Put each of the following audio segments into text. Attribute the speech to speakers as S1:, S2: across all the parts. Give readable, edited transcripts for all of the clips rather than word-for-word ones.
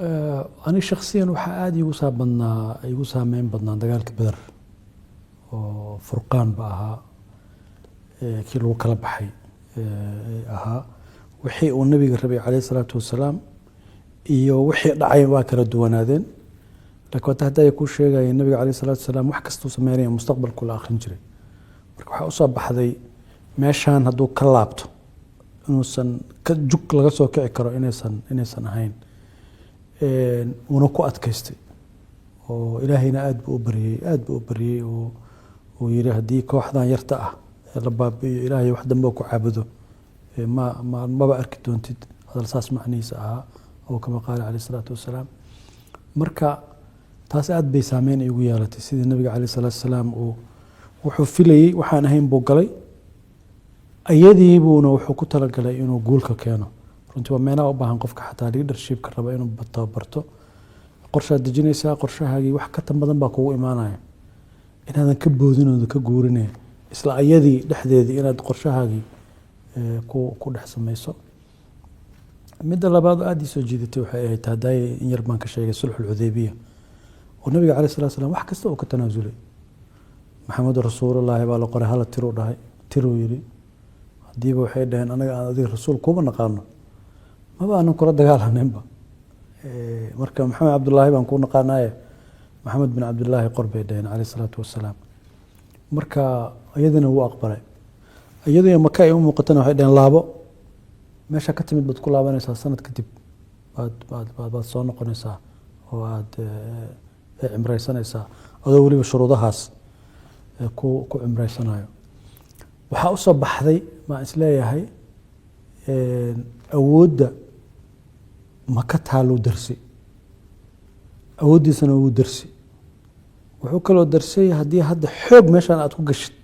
S1: أنا شخصيا waxaa aad igu saameyn badnaa dagaalka Badar oo furqaan ba ahaa kii lagu kala baxay ahaa wixii uu nabiga rabay calayhi salaatu wasalaam iyo wixii dhacay waa kala duwanaadeen laakiin hadda ay ku sheegayeen nabiga calayhi salaatu wasalaam wax kasta uu sameeyay mustaqbalku la akhrin jiray marka waxa u soo baxday meeshan hadduu ka laabto inuusan ka jug laga soo kici karo inaysan ahayn una ku adkaystay oo ilaahayna aad buu u bariyay oo yiri hadii kooxdan yarta ah la baabiyo ilaahay wax dambe ku caabudo ma arki doontid hadal saas macnihiisa ah oo kama qaal calayhi salaatu wasalaam marka taas aad bay saameyn igu yeelatay sidii nabiga calayhi salaatu wasalaam uu wuxuu filayay waxaan ahayn buu galay ayadiibuuna wuxuu ku talagalay inuu guulka keeno runtii waa meena u baahan qofka xataa leadership ka raba inuu tababarto qorshaad dejinaysaa qorshahaagii wax ka tan badan baa kugu imaanaya inaadan ka boodinooda ka guurinay isla ayadii dhexdeedii inaad qorshahaagii ku dhex samayso midda labaad aad soo jiidatay waxay ahayd haday in yar baan ka sheegay sulhul hudaybiya oo nabiga calayhi salaatu wasalaam wax kasta uu ka tanaasulay maxamed rasuulullaahi baa la qoray hal tiro yiri hadiiba waxay dhaheen anaga aan adiga rasuul kuma naqaano maba aanan kula dagaalanaynba marka maxamed cabdullaahi baan ku naqaanaye maxamed bin cabdullaahi qorbay dhaheen calayhi salaatu wasalaam marka iyadana wuu aqbalay iyadoo maka ay u muuqatana waxay dhaheen laabo meesha ka timid baad ku laabanaysaa sanad kadib baad soo noqonaysaa oo aad cimraysanaysaa adoo weliba shuruudahaas ku cimraysanayo waxaa u soo baxday ma isleeyahay awoodda maka taalo darsi awooddiisana wuu darsi wuxuu kaloo darsay haddii hadda xoog meeshaan aad ku gashid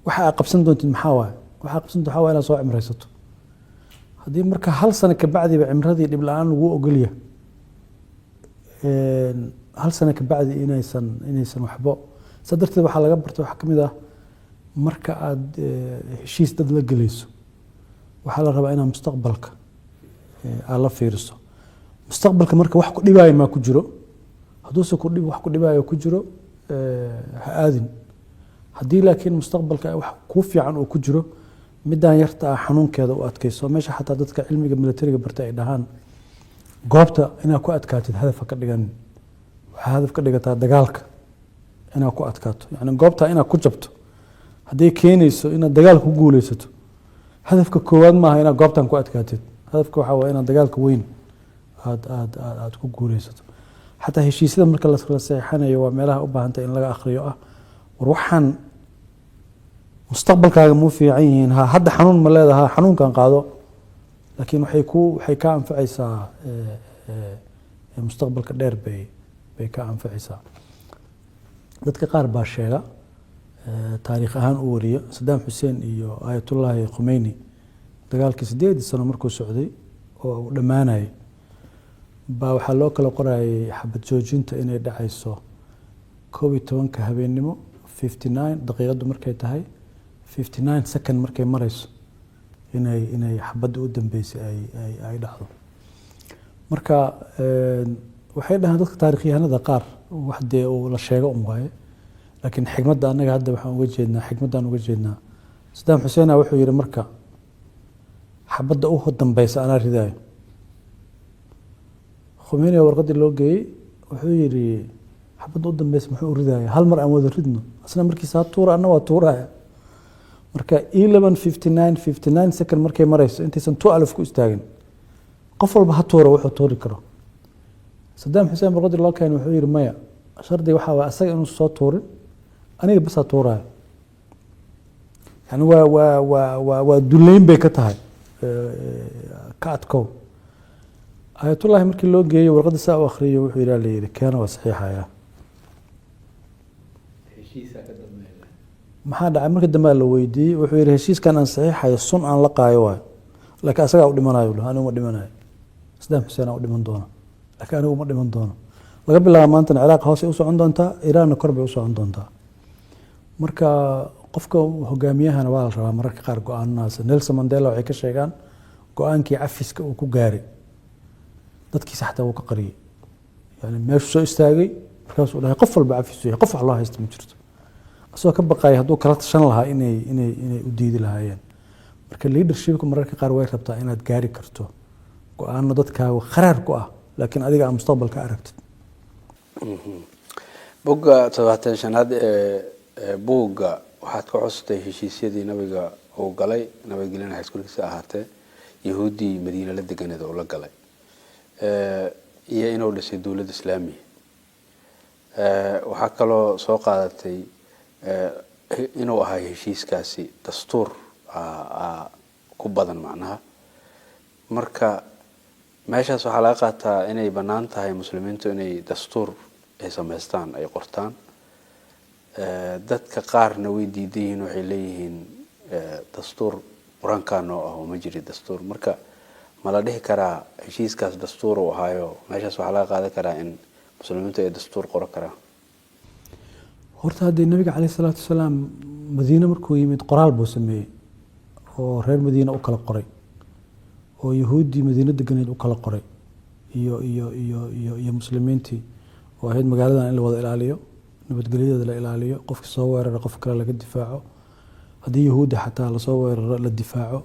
S1: waxa aad qabsan doontid maxaa waaye waxa aad qabsan doontaa waxaa waaye inaad soo cimraysato haddii marka hal sano ka bacdiba cimradii dhib la-aan lagu ogolyahay hal sano ka bacdi inaysan waxbo saa darteed waxaa laga bartay waxaa ka mid ah marka aad heshiis dad la gelayso waxaa la rabaa inaad mustaqbalka aad la fiiriso mustaqbalka marka wax ku dhibaayo maa ku jiro hadduuse wax ku dhibaayo ku jiro ha aadin haddii laakiin mustaqbalka wax kuu fiican oo ku jiro midaan yarta ah xanuunkeeda u adkayso meesha xataa dadka cilmiga militariga bartay ay dhahaan goobta inaad ku adkaatid hadafa ka dhigan waxaa hadaf ka dhigataa dagaalka inaad ku adkaato yacni goobta inaad ku jabto hadday keenayso inaad dagaal ku guulaysato hadafka koowaad maaha inaad goobtan ku adkaatid hadafka waxaa waaye inaad dagaalka weyn aad ku guulaysato xataa heshiisyada marka la saxeexanayo waa meelaha u baahantay in laga akhriyo ah war waxaan mustaqbalkaaga muu fiican yihiin hadda xanuun ma leedaha xanuunkan qaado laakiin waxay ka anfacaysaa mustaqbalka dheer bay ka anfacaysaa dadka qaar baa sheega taariikh ahaan u wariya Saddam Hussein iyo Ayatullahi Khomeini dagaalkii 8 sano markuu socday oo uu dhamaanayay baa waxaa loo kala qorayay xabad joojinta inay dhacayso 11 habeenimo 59 daqiiqadu markay tahay 59 second markay marayso inay xabadda u dambeysay ay dhacdo marka waxay dhahaan dadka taariikhyahanada qaar wax dee uu la sheego waaye laakiin xigmadda anaga hadda waxaan uga jeednaa Saddam Hussein wuxuu yiri marka xabadda u dambaysa ana ridayo Khomeini warqadii loo geeyay wuxuu yiri xabadda u dambaysa muxuu ridayaa hal mar aan wada ridno asna markiisa tuura ana waa tuuraya marka 11:59 second markay marayso intaysan 2000 ku istaagin qof walba ha tuuro wuxuu tuuri karo Saddam Hussein warqadii loo keenay wuxuu yiri maya shardi waxa waa asaga inuu soo tuurin aniga bas tuuraya yani waa duleyn bay ka tahay ka adkow Ayatullahi markii loo geeyay warqadda saa u akhriyo wuxuu yiri keena waa saxiixaya heshiiska ka dambeeyay maxaa dhacay markii dambe la weydiiyay wuxuu yiri heshiiskan aan saxiixayo sun aan la qaayo waa laakiin asaga u dhimanayo anigu ma dhimanayo Saddam Hussein u dhiman doono laakiin anigu ma dhiman doono laga bilaabo maanta Ciraaq hoos u socon doontaa Iran kor bay u socon doontaa marka qofka hogaamiyahana waa la rabaa mararka qaar go'aanaas Nelson Mandela waxay ka sheegaan go'aankii cafiska uu ku gaaray dadkiisa xataa wuu ka qariyay yani meeshu soo istaagay markaasuu dhahay qof walba cafiisu yahay qof wax loo haysta ma jirto asagoo ka baqaya hadduu kala tashan lahaa inay u diidi lahaayeen marka leadershipka mararka qaar way rabtaa inaad gaari karto go-aano dadkaaga kharaar ku ah laakiin adiga aad mustaqbalka aragtid
S2: bogga 75aad ee buugga waxaad ka cusubtay heshiisyadii nabiga uu galay nabadgelyada xiskulkiisa ahaatee yahuudii madiina la deganeed oo la galay iyo inuu dhisay dawladda islaamiga waxaa kaloo soo qaadatay inuu ahaa heshiiskaasi dastuur ku badan macnaha marka meeshaas waxaa laga qaataa inay bannaan tahay muslimiintu inay dastuur ay samaystaan ay qortaan dadka qaarna way diidan yihiin waxay leeyihiin dastuur quraanka noo ah oo ma jiri dastuur marka ma la dhihi karaa heshiiskaas dastuur uu ahaayo meeshaas waxaa laga qaadan karaa in muslimiintu ay dastuur qoran karaan
S1: horta haddii nabiga calayhi salaatu wasalaam madiine markuu yimid qoraal buu sameeyey oo reer madiina u kala qoray oo yahuuddii madiina deganeed u kala qoray iyo muslimiintii oo ahayd magaaladan in la wada ilaaliyo nabadgelyada la ilaaliyo qofkii soo weerara qof kale laga difaaco haddii yahuudda xataa lasoo weeraro la difaaco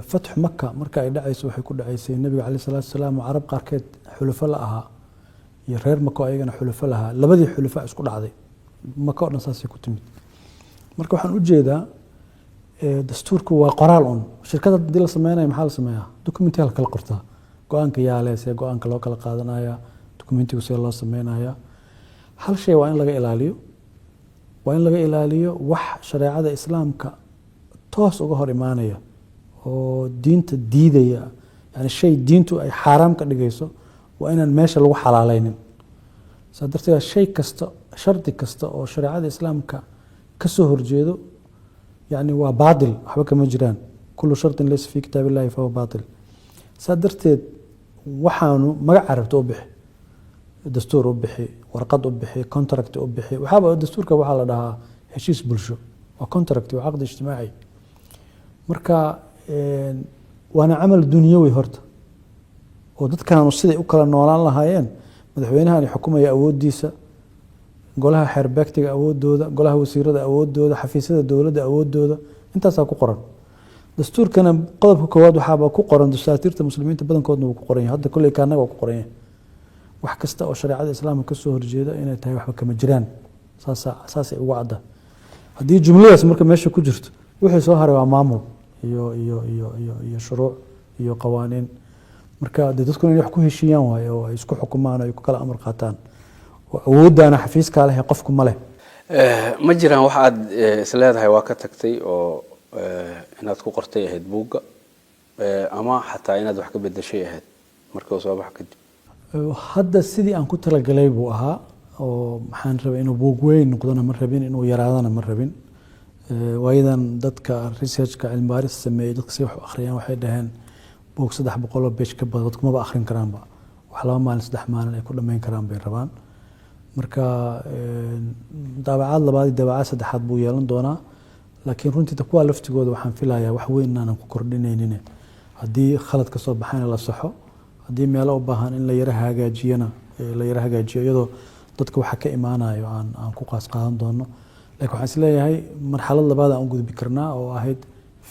S1: fatxu maka marka ay dhacayso waxay ku dhacaysay nabiga calayhi salaatu wasalaam oo carab qaarkeed xulafo la ahaa iyo reer maka oo ayagana xulafo lahaa labadii xulafo isku dhacday maka oo dhan saasay ku timid marka waxaan u jeedaa dastuurku waa qoraal un shirkada haddii la sameynayo maxaa la sameeyaa dokumentiga la kala qortaa go-aanka yaale see go-aanka loo kala qaadanaya dokumentigu see loo sameynaya hal shay waa in laga ilaaliyo wax shareecada islaamka toos uga hor imaanaya oo diinta diidaya yani shay diintu ay xaaraam ka dhigayso waa inaan meesha lagu xalaaleynin saa darteed shay kasta shardi kasta oo shareecada islaamka ka soo horjeedo yani waa baatil waxba kama jiraan kullu shartin laysa fi kitaab illahi fahuwa baatil saa darteed waxaanu magac carabta u bixi dastuur u bixi warqad u bixi contract u bixi waxaaba dastuurka waxaa la dhahaa heshiis bulsho waa contract waa caqdi ijtimaaci marka waana camal dunyawi horta oo dadkaanu siday u kala noolaan lahaayeen madaxweynahani xukumaya awoodiisa golaha xeerbeegtiga awoodooda golaha wasiirada awoodooda xafiisyada dowladda awoodooda intaasaa ku qoran dastuurkana qodobka koowaad waxaaba ku qoran dasaatiirta muslimiinta badankoodna wuu ku qoran yahay hadda kolley kaanaga waa ku qoran yahay wax kasta oo shareecada islaamka ka soo horjeeda inay tahay waxba kama jiraan saasay ugu cadda haddii jumladaas marka meesha ku jirto wixii soo haray waa maamul iyo shuruuc iyo qawaaniin marka dee dadkuna inay wax ku heshiiyaan waaye oo ay isku xukumaan oo ay ku kala amar qaataan oo awooddaana xafiiskaa leh qofku ma leh
S2: ma jiraan wax aad isleedahay waa ka tagtay oo inaad ku qortay ahayd buugga ama xataa inaad wax ka bedeshay ahayd markii uu soo bax kadib
S1: hadda sidii aan ku talagalay buu ahaa oo maxaan rabay inuu buug weyn noqdona ma rabin inuu yaraadana ma rabin waayadan dadka researchka cilmi baaris sameeyey dadka si wax u akhriyaan waxay dhaheen buug 300 oo page ka badan dadku maba akhrin karaanba wax 2 maalin 3 maalin ay ku dhammayn karaan bay rabaan marka daabacaad labaad iyo daabacaad saddexaad buu yeelan doonaa laakiin runtii kuwa laftigooda waxaan filayaa wax weyn inaanan ku kordhinaynin haddii khalad ka soo baxayna la saxo haddii meelo u baahan in la yara hagaajiyo iyadoo dadka waxa ka imaanayo aan ku qaas qaadan doono laakiin waxaan isleeyahay marxalad labaad aan u gudbi karnaa oo ahayd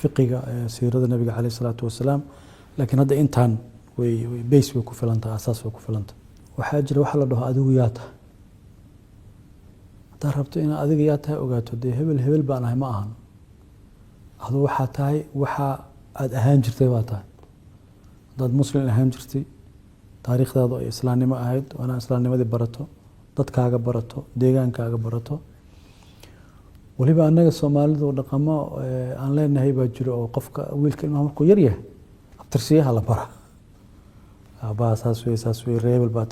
S1: fiqiga siirada nabiga calayhi salaatu wasalaam laakiin hadda intaan base way ku filantahay asaas way ku filantahay waxaa jira waxa la dhaho adigu yaa tahay haddaad rabto inaad adiga yaa tahay ogaato dee hebel baan ahay ma ahan aduu waxaa tahay waxa aad ahaan jirtay baa tahay haddaad muslim ahaan jirtay taariikhdaadu ay islaamnimo ahayd waa inaad islaamnimadii barato dadkaaga barato deegaankaaga barato waliba annaga soomaalidu dhaqamo aan leenahay baa jiro oo qofka wiilka ilmaha markuu yar yahay abtirsiyaha la bara abaa saas wey reebel baa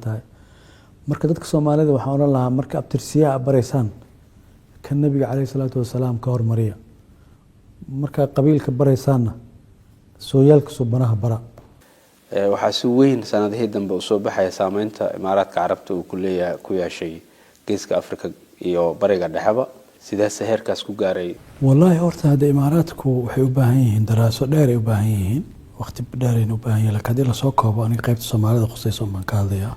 S1: tahay marka dadka soomaalida waxaan odhan lahaa marka abtirsiyaha baraysaan kan nabiga calayhi salaatu wasalaam ka hormariya marka qabiilka baraysaanna sooyaalka subanaha bara
S2: waxaa si weyn sanadihii dambe u soo baxaya saameynta imaaraadka carabta uu ku yeeshay geeska afrika iyo bariga dhexeba sidaas heerkaas ku gaaray
S1: wallahi horta hadda imaaraadku waxay u baahan yihiin daraaso dheer ay u baahan yihiin waqti dheer aynu u baahan yahay laakiin haddii lasoo koobo aniga qaybta soomaalida khusayso baan ka hadlayaa